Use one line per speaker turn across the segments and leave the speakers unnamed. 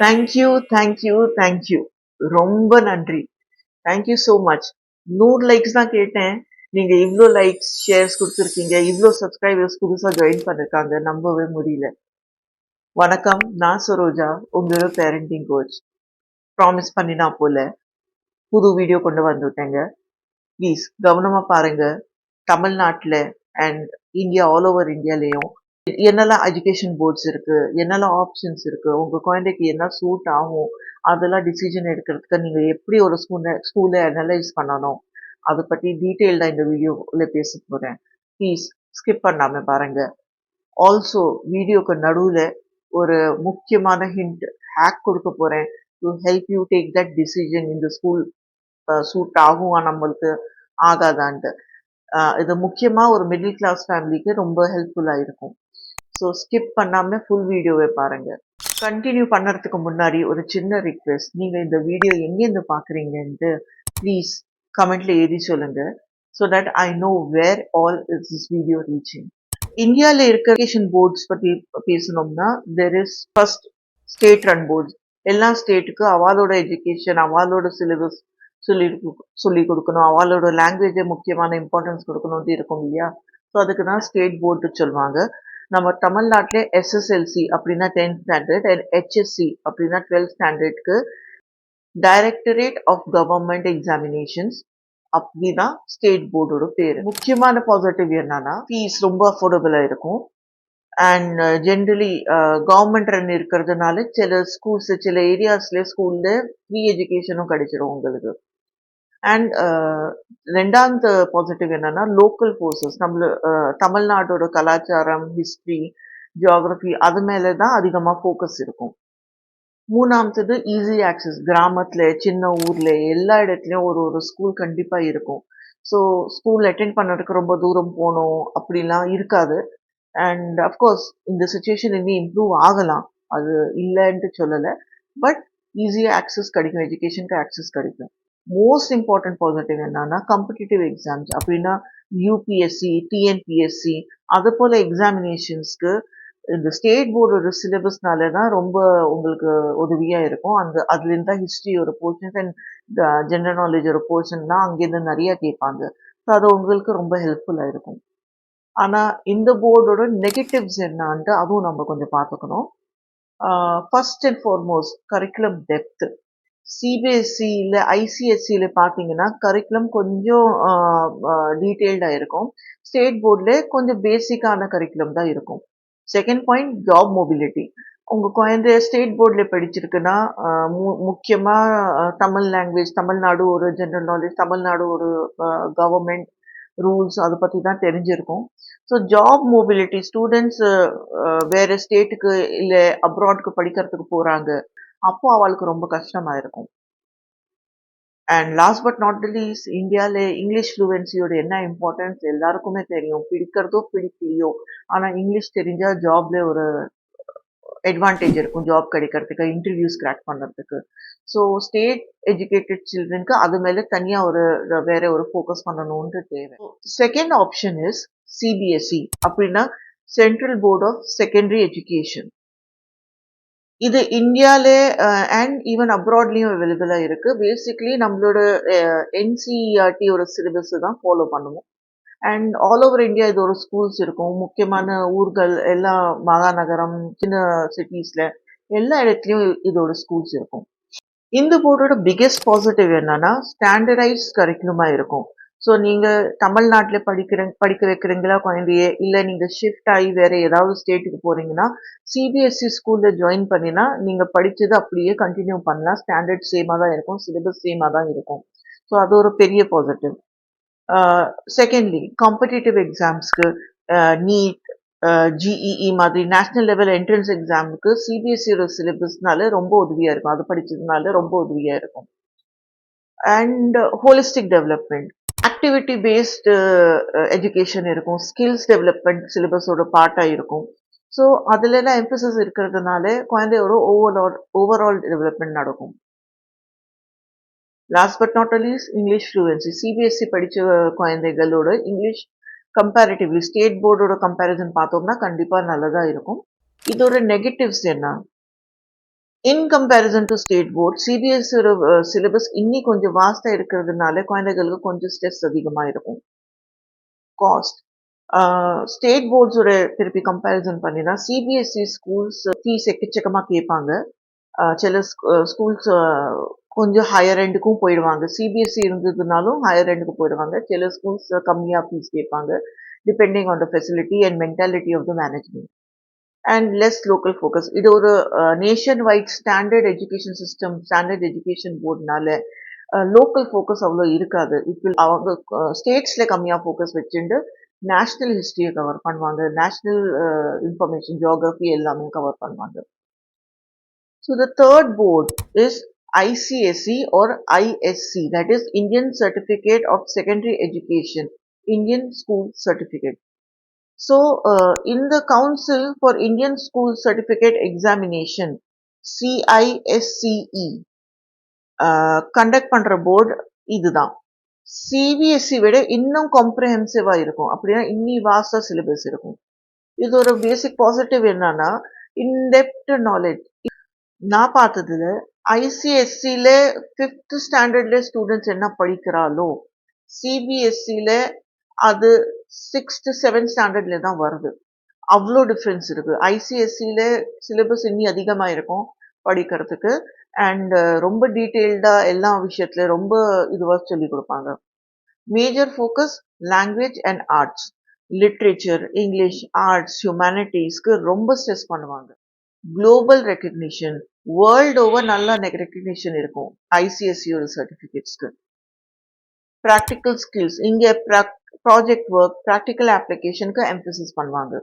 Thank you, thank you, thank you. ரொம்ப நன்றி. Thank you so much. 100 likes தான் கேட்டேன். நீங்க இவ்ளோ லைக்ஸ், ஷேர்ஸ் குடுத்துருக்கீங்க. இவ்ளோ சப்ஸ்கிரைபர்ஸ் புதுசா ஜாயின் பண்ணிருக்காங்க. நம்பவே முடியல. வணக்கம். நான் சரோஜா, உங்களோட பேரண்டிங் கோச். ப்ராமிஸ் பண்ணினா போல புது வீடியோ கொண்டு வந்துட்டேங்க. ப்ளீஸ் கவனமா பாருங்க. தமிழ்நாட்டுல அண்ட் இந்தியா ஆல் ஓவர் இந்தியாலயும் என்னெல்லாம் எஜுகேஷன் போர்ட்ஸ் இருக்கு, என்னெல்லாம் ஆப்ஷன்ஸ் இருக்கு, உங்க குழந்தைக்கு என்ன சூட் ஆகும், அதெல்லாம் டிசிஷன் எடுக்கிறதுக்கு நீங்க எப்படி ஒரு ஸ்கூலை அனலைஸ் பண்ணணும், அதை பத்தி டீட்டெயில்டா இந்த வீடியோல பேச போறேன். ப்ளீஸ் ஸ்கிப் பண்ணாம பாருங்க. ஆல்சோ வீடியோக்கு நடுவுல ஒரு முக்கியமான ஹிண்ட், ஹேக் கொடுக்க போறேன் to help you take that decision இந்த ஸ்கூல் சூட் ஆகுமா நம்மளுக்கு ஆகாதான்ட்டு. இது முக்கியமா ஒரு மிடில் கிளாஸ் ஃபேமிலிக்கு ரொம்ப ஹெல்ப்ஃபுல்லா இருக்கும். ஸோ ஸ்கிப் பண்ணாம ஃபுல் வீடியோவை பாருங்க. கண்டினியூ பண்ணறதுக்கு முன்னாடி ஒரு சின்ன ரிக்வெஸ்ட், நீங்க இந்த வீடியோ எங்கேருந்து பாக்குறீங்கன்ட்டு ப்ளீஸ் கமெண்ட்ல எழுதி சொல்லுங்க. So that I know where all is this video reaching. இந்தியாவில் இருக்க எஜுகேஷன் போர்ட்ஸ் பத்தி பேசணும்னா there is first state run boards. எல்லா ஸ்டேட்டுக்கு அவளோட எஜுகேஷன், அவளோட சிலபஸ் சொல்லி சொல்லி கொடுக்கணும், அவளோட லாங்குவேஜை முக்கியமான இம்பார்ட்டன்ஸ் கொடுக்கணும்னு இருக்கும் இல்லையா. ஸோ அதுக்கு தான் ஸ்டேட் போர்டு சொல்லுவாங்க. நம்ம தமிழ்நாட்டிலே எஸ்எஸ்எல்சி அப்படின்னா 10th ஸ்டாண்டர்ட் அண்ட் ஹெச்எஸ்சி அப்படின்னா 12th ஸ்டாண்டர்ட்க்கு டைரக்டரேட் ஆஃப் கவர்மெண்ட் எக்ஸாமினேஷன்ஸ் அப்படிதான் ஸ்டேட் போர்டோட பேரு. முக்கியமான பாசிட்டிவ் என்னன்னா ஃபீஸ் ரொம்ப அஃபோர்டபுளா இருக்கும். அண்ட் ஜென்ரலி கவர்மெண்ட் ரன் இருக்கிறதுனால சில ஸ்கூல்ஸ், சில ஏரியாஸ்ல ஸ்கூல்ல ஃப்ரீ எஜுகேஷனும் கிடைச்சிடும் உங்களுக்கு. அண்ட் ரெண்டாவது பாசிட்டிவ் என்னன்னா லோக்கல் கோர்சஸ். தமிழ்நாட்டோட கலாச்சாரம், ஹிஸ்டரி, ஜியாகிரபி அது மேல தான் அதிகமா ஃபோக்கஸ் இருக்கும். மூணாவது ஈஸி ஆக்சஸ். கிராமத்துல, சின்ன ஊர்ல எல்லா இடத்துலயும் ஒரு ஒரு ஸ்கூல் கண்டிப்பா இருக்கும். ஸோ ஸ்கூல் அட்டென்ட் பண்ணுறதுக்கு ரொம்ப தூரம் போகணும் அப்படிலாம் இருக்காது. அண்ட் அஃப்கோர்ஸ் இந்த சுச்சுவேஷன் இன்னும் இம்ப்ரூவ் ஆகலாம், அது இல்லைன்ட்டு சொல்லலை. பட் ஈஸியாக ஆக்சஸ் கிடைக்கும், எஜுகேஷனுக்கு ஆக்சஸ் கிடைக்கும். மோஸ்ட் இம்பார்ட்டன்ட் பாசிட்டிவ் என்னன்னா காம்படிட்டிவ் எக்ஸாம்ஸ் அப்படின்னா யூபிஎஸ்சி, டிஎன்பிஎஸ்சி அது போல எக்ஸாமினேஷன்ஸ்க்கு இந்த ஸ்டேட் போர்டோட சிலபஸ்னால தான் ரொம்ப உங்களுக்கு உதவியா இருக்கும். அதுலேருந்து தான் ஹிஸ்ட்ரி ஒரு போர்ஷன்ஸ் அண்ட் ஜென்ரல் நாலேஜ் ஒரு போர்ஷன் தான் அங்கேருந்து நிறைய கேட்பாங்க. ஸோ அது உங்களுக்கு ரொம்ப ஹெல்ப்ஃபுல்லாக இருக்கும். ஆனால் இந்த போர்டோட நெகட்டிவ்ஸ் என்னான்ட்டு அதுவும் நம்ம கொஞ்சம் பார்த்துக்கணும். First and foremost curriculum depth. சிபிஎஸ்சியில், ஐசிஎஸ்சியில் பார்த்தீங்கன்னா கரிக்குலம் கொஞ்சம் டீட்டெயில்டாக இருக்கும். ஸ்டேட் போர்டில் கொஞ்சம் பேசிக்கான கரிக்குலம் தான் இருக்கும். Second point job mobility. உங்கள் குழந்தை ஸ்டேட் போர்டில் படிச்சிருக்குன்னா முக்கியமாக தமிழ் லாங்குவேஜ், தமிழ்நாடு ஒரு ஜென்ரல் நாலேஜ், தமிழ்நாடு ஒரு கவர்மெண்ட் ரூல்ஸ் அதை பற்றி தான் தெரிஞ்சிருக்கும். ஸோ ஜாப் மொபிலிட்டி, ஸ்டூடெண்ட்ஸ் வேறு ஸ்டேட்டுக்கு இல்லை அப்ராட்க்கு படிக்கிறதுக்கு போகிறாங்க, அப்போ அவளுக்கு ரொம்ப கஷ்டமா இருக்கும். And last but not the least, இந்தியாவில் இங்கிலீஷ் ஃப்ளூவன்சியோட என்ன இம்பார்ட்டன்ஸ் எல்லாருக்குமே தெரியும். பிடிக்கிறதோ பிடிக்கலையோ, ஆனால் இங்கிலீஷ் தெரிஞ்சால் ஜாப்ல ஒரு அட்வான்டேஜ் இருக்கும், ஜாப் கிடைக்கிறதுக்கு, இன்டர்வியூஸ் கிராக் பண்ணுறதுக்கு. ஸோ ஸ்டேட் எஜுகேட்டட் சில்ட்ரனுக்கு அது மேலே தனியாக வேற ஒரு ஃபோக்கஸ் பண்ணணும்னு தேவை. செகண்ட் ஆப்ஷன் இஸ் சிபிஎஸ்இ அப்படின்னா central board of secondary education. இது இந்தியால அண்ட் ஈவன் அப்ராட்லயும் அவைலபிளா இருக்கு. பேசிக்லி நம்மளோட என்சிஇஆர்டி ஒரு சிலபஸ் தான் ஃபாலோ பண்ணுவோம். அண்ட் ஆல் ஓவர் இந்தியா இது ஒரு ஸ்கூல்ஸ் இருக்கும். முக்கியமான ஊர்கள், எல்லா மகாநகரம், சின்ன சிட்டிஸ்ல எல்லா இடத்துலயும் இதோட ஸ்கூல்ஸ் இருக்கும். இந்த போர்டோட பிக்கெஸ்ட் பாசிட்டிவ் என்னன்னா ஸ்டாண்டர்டைஸ் கரிக்குலமா இருக்கும். ஸோ நீங்க தமிழ்நாட்டில் படிக்க வைக்கிறீங்களா குழந்தைய, இல்லை நீங்க ஷிஃப்ட் ஆகி வேற ஏதாவது ஸ்டேட்டுக்கு போறீங்கன்னா சிபிஎஸ்சி ஸ்கூல்ல ஜாயின் பண்ணினா நீங்க படிச்சது அப்படியே கண்டினியூ பண்ணலாம். ஸ்டாண்டர்ட் சேமா தான் இருக்கும், சிலபஸ் சேமா தான் இருக்கும். ஸோ அது ஒரு பெரிய பாசிட்டிவ். செகண்ட்லி காம்படிட்டிவ் எக்ஸாம்ஸ்க்கு நீட், ஜிஇஇ மாதிரி நேஷனல் லெவல் என்ட்ரன்ஸ் எக்ஸாமுக்கு சிபிஎஸ்சியோட சிலபஸ்னால ரொம்ப உதவியா இருக்கும், அது படிச்சதுனால ரொம்ப உதவியா இருக்கும். And holistic development, activity based education இருக்கும், ஸ்கில்ஸ் டெவலப்மெண்ட் சிலபஸோட பார்ட்டாக இருக்கும். ஸோ அதுலலாம் எம்பசஸ் இருக்கிறதுனால குழந்தையோட ஓவரால் டெவலப்மெண்ட் நடக்கும். Last but not least English fluency. CBSE படித்த குழந்தைகளோட இங்கிலீஷ் கம்பேரிட்டிவ்லி ஸ்டேட் போர்டோட கம்பேரிசன் பார்த்தோம்னா கண்டிப்பாக நல்லதாக இருக்கும். இதோட நெகட்டிவ்ஸ் என்ன? In comparison to state board சிபிஎஸ்சியோட சிலபஸ் இன்னி கொஞ்சம் வாஸ்டா இருக்கிறதுனால குழந்தைகளுக்கு கொஞ்சம் ஸ்ட்ரெஸ் அதிகமாக இருக்கும். காஸ்ட் ஸ்டேட் போர்ட்ஸோட திருப்பி கம்பேரிசன் பண்ணினா சிபிஎஸ்சி ஸ்கூல்ஸ் ஃபீஸ் எக்கச்சக்கமாக கேட்பாங்க. சில ஸ்கூல்ஸ் கொஞ்சம் ஹையர் எண்டுக்கும் போயிடுவாங்க. சிபிஎஸ்சி இருந்ததுனாலும் ஹையர் எண்டுக்கு போயிடுவாங்க. சில ஸ்கூல்ஸ் கம்மியாக ஃபீஸ் கேட்பாங்க depending on the facility and mentality of the management and less local focus. இது ஒரு nationwide standard education system, standard education போர்டுனால லோக்கல் ஃபோக்கஸ் அவ்வளோ இருக்காது. இப்போ அவங்க ஸ்டேட்ஸில் கம்மியாக ஃபோக்கஸ் வச்சுட்டு நேஷ்னல் ஹிஸ்ட்ரியை கவர் பண்ணுவாங்க, நேஷ்னல் இன்ஃபர்மேஷன், ஜியோகிரஃபி எல்லாமே கவர் பண்ணுவாங்க. So the third board is ICSE or ISC, that is Indian Certificate of Secondary Education, Indian School Certificate. So in the Council for Indian School Certificate Examination, CISCE, conduct பண்ற board இதுதான். CBSE விட இன்னும் காம்ப்ரிஹென்சிவா இருக்கும். அப்படின்னா இன்னி வாஸ்டா syllabus இருக்கும். இதோட பேசிக் positive என்னன்னா இன்டெப்த் நாலேஜ். நான் பார்த்ததுல ஐசிஎஸ்சில 5th ஸ்டாண்டர்ட்ல ஸ்டூடெண்ட்ஸ் என்ன படிக்கிறாளோ சிபிஎஸ்சில அது 6th 7th ஸ்டாண்டர்ட்ல தான் வருது. அவ்வளோ டிஃப்ரென்ஸ் இருக்கு. ஐசிஎஸ்சில சிலபஸ் இன்னி அதிகமா இருக்கும் படிக்கிறதுக்கு அண்ட் ரொம்ப டீட்டெயில்டா எல்லா விஷயத்துல ரொம்ப இதுவா சொல்லி கொடுப்பாங்க. Major focus language and arts, literature, English, arts, ஹியூமனிட்டிஸ்க்கு ரொம்ப ஸ்ட்ரெஸ் பண்ணுவாங்க. குளோபல் ரெக்கக்னிஷன், வேர்ல்டு ஓவர் நல்ல ரெக்கக்னிஷன் இருக்கும் ஐசிஎஸ்சியோட சர்டிஃபிகேட்ஸ்க்கு. ப்ராக்டிக்கல் ஸ்கில்ஸ், இங்கே ப்ராஜெக்ட் ஒர்க், ப்ராக்டிக்கல் அப்ளிகேஷனுக்கு எம்பசிஸ் பண்ணுவாங்க.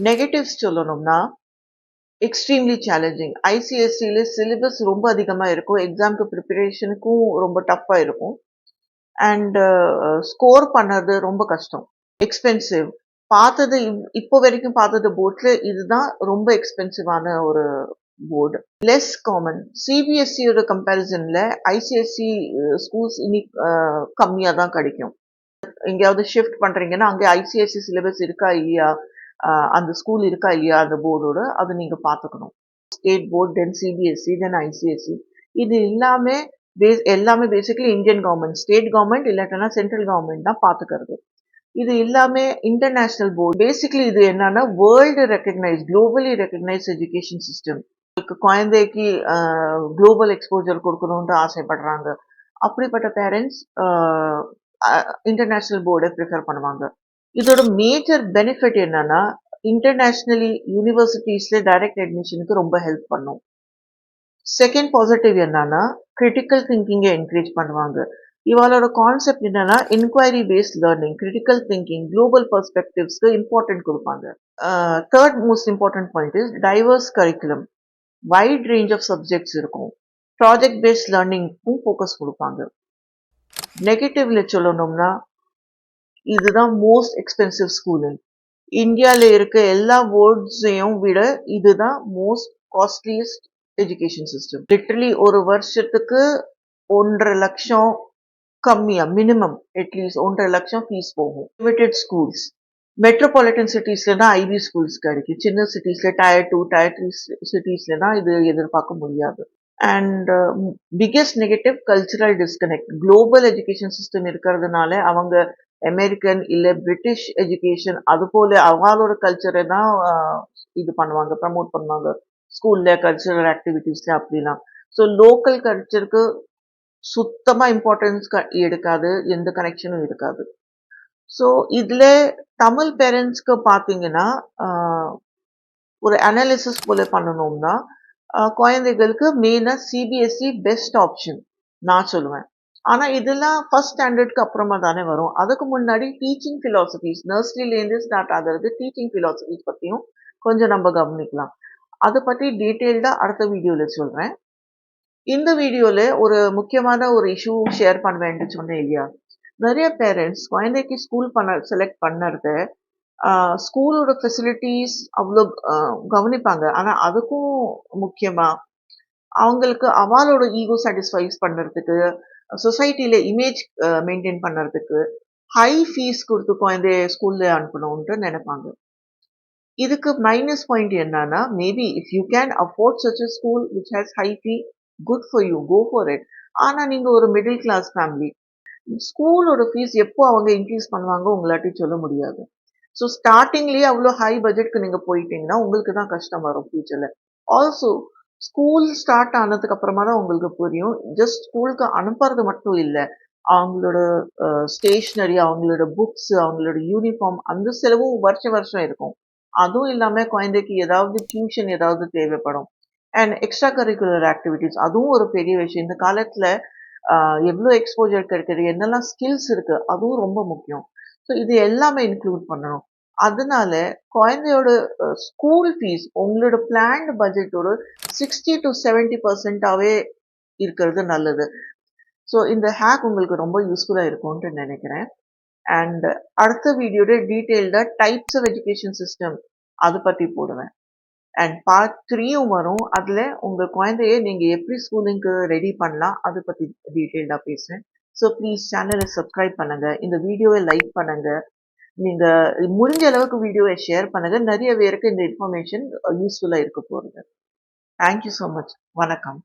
நெகட்டிவ்ஸ் சொல்லணும்னா எக்ஸ்ட்ரீம்லி சேலஞ்சிங். ஐசிஎஸ்சியில் சிலபஸ் ரொம்ப அதிகமாக இருக்கும், எக்ஸாம்க்கு ப்ரிப்பரேஷனுக்கும் ரொம்ப டஃப்பாக இருக்கும் அண்ட் ஸ்கோர் பண்ணது ரொம்ப கஷ்டம். எக்ஸ்பென்சிவ். பார்த்தது இப்போ வரைக்கும் பார்த்தது போர்ட்ல இதுதான் ரொம்ப எக்ஸ்பென்சிவான ஒரு போர்டு. Less common. சிபிஎஸ்சியோட கம்பேரிசன்ல ஐசிஎஸ்சி ஸ்கூல்ஸ் இனி கம்மியாக தான் கிடைக்கும். எங்கேயாவது ஷிஃப்ட் பண்றீங்கன்னா அங்கே ஐசிஎஸ்சி சிலபஸ் இருக்கா இல்லையா, அந்த ஸ்கூல் இருக்கா இல்லையா அந்த போர்டோட, அது நீங்க பார்த்துக்கணும். State board, then CBSE, then ICSE. இது எல்லாமே basically Indian government, state government இல்லாட்டனா சென்ட்ரல் கவர்மெண்ட் தான் பார்த்துக்கிறது. இது எல்லாமே இன்டர்நேஷனல் போர்டு. பேசிக்கலி இது என்னன்னா world recognise, globally recognise education system. குழந்தைக்கு குளோபல் எக்ஸ்போஜர் கொடுக்கணும்னு ஆசைப்படுறாங்க. அப்படிப்பட்ட பேரண்ட்ஸ் இன்டர்நேஷனல் போர்டை ப்ரிஃபர் பண்ணுவாங்க. இதோட மேஜர் பெனிஃபிட் என்னன்னா இன்டர்நேஷனலி யூனிவர்சிட்டிஸ்ல டைரக்ட் அட்மிஷனுக்கு ரொம்ப ஹெல்ப் பண்ணும். செகண்ட் பாசிட்டிவ் என்னன்னா கிரிட்டிக்கல் திங்கிங்கை என்கரேஜ் பண்ணுவாங்க. இவளோட கான்செப்ட் என்னன்னா inquiry based learning, critical thinking, global பெர்ஸ்பெக்டிவ்ஸ்க்கு இம்பார்ட்டன்ட் கொடுப்பாங்க. Third most important point is diverse curriculum, wide range of subjects இருக்கும். ப்ராஜெக்ட் பேஸ்ட் லேர்னிங்க்கும் ஃபோக்கஸ் கொடுப்பாங்க. நெகட்டிவ்ல சொல்லணும்னா இதுதான் மோஸ்ட் எக்ஸ்பென்சிவ் ஸ்கூலிங். இந்தியாவில் இருக்க எல்லா போர்ட்ஸையும் விட இதுதான் most costliest education system. Literally ஒரு வருஷத்துக்கு 1.5 லட்சம் கம்மியா மினிமம் அட்லீஸ்ட் 1.5 லட்சம் ஃபீஸ் போகும். Limited schools. மெட்ரோபாலிட்டன் சிட்டிஸ்ல தான் ஐபி ஸ்கூல்ஸ் கிடைக்கும். சின்ன சிட்டிஸ்ல டயர் 2, டயர் 3 சிட்டிஸ்ல தான் இது எதிர்பார்க்க முடியாது. And biggest negative cultural disconnect. Global education system இருக்கிறதுனால அவங்க அமெரிக்கன் இல்லை பிரிட்டிஷ் எஜுகேஷன் அது போல அவங்களோட கல்ச்சரை தான் இது பண்ணுவாங்க, ப்ரமோட் பண்ணுவாங்க ஸ்கூல்ல, கல்ச்சுரல் ஆக்டிவிட்டீஸ்ல அப்படிலாம். ஸோ லோக்கல் கல்ச்சருக்கு சுத்தமா இம்பார்ட்டன்ஸ் எடுக்காது, எந்த கனெக்ஷனும் இருக்காது. ஸோ இதுல தமிழ் பேரண்ட்ஸ்க்கு பார்த்தீங்கன்னா ஒரு அனாலிசிஸ் போல பண்ணணும்னா குழந்தைகளுக்கு மெயினா சிபிஎஸ்சி பெஸ்ட் ஆப்ஷன் நான் சொல்லுவேன். ஆனா இதெல்லாம் ஃபர்ஸ்ட் ஸ்டாண்டர்ட்க்கு அப்புறமா தானே வரும். அதுக்கு முன்னாடி டீச்சிங் பிலாசபிஸ், நர்சரியிலேருந்து ஸ்டார்ட் ஆகிறது டீச்சிங் பிலாசபிஸ் பத்தியும் கொஞ்சம் நம்ம கவனிக்கலாம். அதை பற்றி டீட்டெயில்டா அடுத்த வீடியோல சொல்றேன். இந்த வீடியோல ஒரு முக்கியமான ஒரு இஷ்யூ ஷேர் பண்ண வேண்டிய சொன்னேன் இல்லையா, நிறைய பேரண்ட்ஸ் குழந்தைக்கு ஸ்கூல் செலக்ட் பண்ணறத ஸ்கூலோட ஃபெசிலிட்டிஸ் அவ்வளோ கவனிப்பாங்க. ஆனா அதுக்கும் முக்கியமா அவங்களுக்கு அவளோட ஈகோ சாட்டிஸ்ஃபைஸ் பண்ணுறதுக்கு, சொசைட்டில இமேஜ் மெயின்டைன் பண்ணுறதுக்கு ஹை ஃபீஸ் கொடுத்து குழந்தைய ஸ்கூல்ல அனுப்பணும்ன்ட்டு நினைப்பாங்க. இதுக்கு மைனஸ் பாயிண்ட் என்னன்னா, maybe if you can afford such a school which has high fee, good for you, go for it. ஆனா நீங்க ஒரு மிடில் கிளாஸ் ஃபேமிலி. ஸ்கூலோட ஃபீஸ் எப்போ அவங்க இன்க்ரீஸ் பண்ணுவாங்க உங்களாட்டி சொல்ல முடியாது. ஸோ ஸ்டார்ட்டிங்லயே அவ்வளோ ஹை பட்ஜெட்க்கு நீங்க போயிட்டீங்கன்னா உங்களுக்கு தான் கஷ்டம் வரும் ஃபியூச்சர்ல. ஆல்சோ ஸ்கூல் ஸ்டார்ட் ஆனதுக்கு அப்புறமா தான் உங்களுக்கு புரியும். ஜஸ்ட் ஸ்கூலுக்கு அனுப்புறது மட்டும் இல்ல. அவங்களோட ஸ்டேஷனரி, அவங்களோட புக்ஸ், அவங்களோட யூனிஃபார்ம் அந்த செலவும் வருஷம் வருஷம் இருக்கும். அதுவும் இல்லாம குழந்தைக்கு ஏதாவது டியூஷன் ஏதாவது தேவைப்படும். அண்ட் எக்ஸ்ட்ரா கரிக்குலர் ஆக்டிவிட்டீஸ் அதுவும் ஒரு பெரிய விஷயம். இந்த காலத்துல எவ்வளோ எக்ஸ்போஜர் கிடைக்குது, என்னெல்லாம் ஸ்கில்ஸ் இருக்கு, அதுவும் ரொம்ப முக்கியம். ஸோ இது எல்லாமே இன்க்ளூட் பண்ணணும். அதனால குழந்தையோட ஸ்கூல் ஃபீஸ் உங்களோட பிளான்டு பட்ஜெட்டோட 60 to 70% இருக்கிறது நல்லது. ஸோ இந்த ஹேக் உங்களுக்கு ரொம்ப யூஸ்ஃபுல்லா இருக்கும்னு நினைக்கிறேன். அண்ட் அடுத்த வீடியோட டீட்டெயில்டா டைப்ஸ் ஆஃப் எஜுகேஷன் சிஸ்டம் அதை பத்தி போடுவேன். அண்ட் பார்ட் 3யும் வரும். அதுல உங்க குழந்தைய நீங்க எப்படி ஸ்கூலிங்க்கு ரெடி பண்ணலாம் அதை பத்தி டீட்டெயில்டா பேசுறேன். ஸோ ப்ளீஸ் சேனலை சப்ஸ்கிரைப் பண்ணுங்க. இந்த வீடியோவை லைக் பண்ணுங்க. நீங்க முடிஞ்ச அளவுக்கு வீடியோவை ஷேர் பண்ணுங்க. நிறைய பேருக்கு இந்த இன்ஃபர்மேஷன் யூஸ்ஃபுல்லா இருக்க போகுது. Thank you so much. வணக்கம்.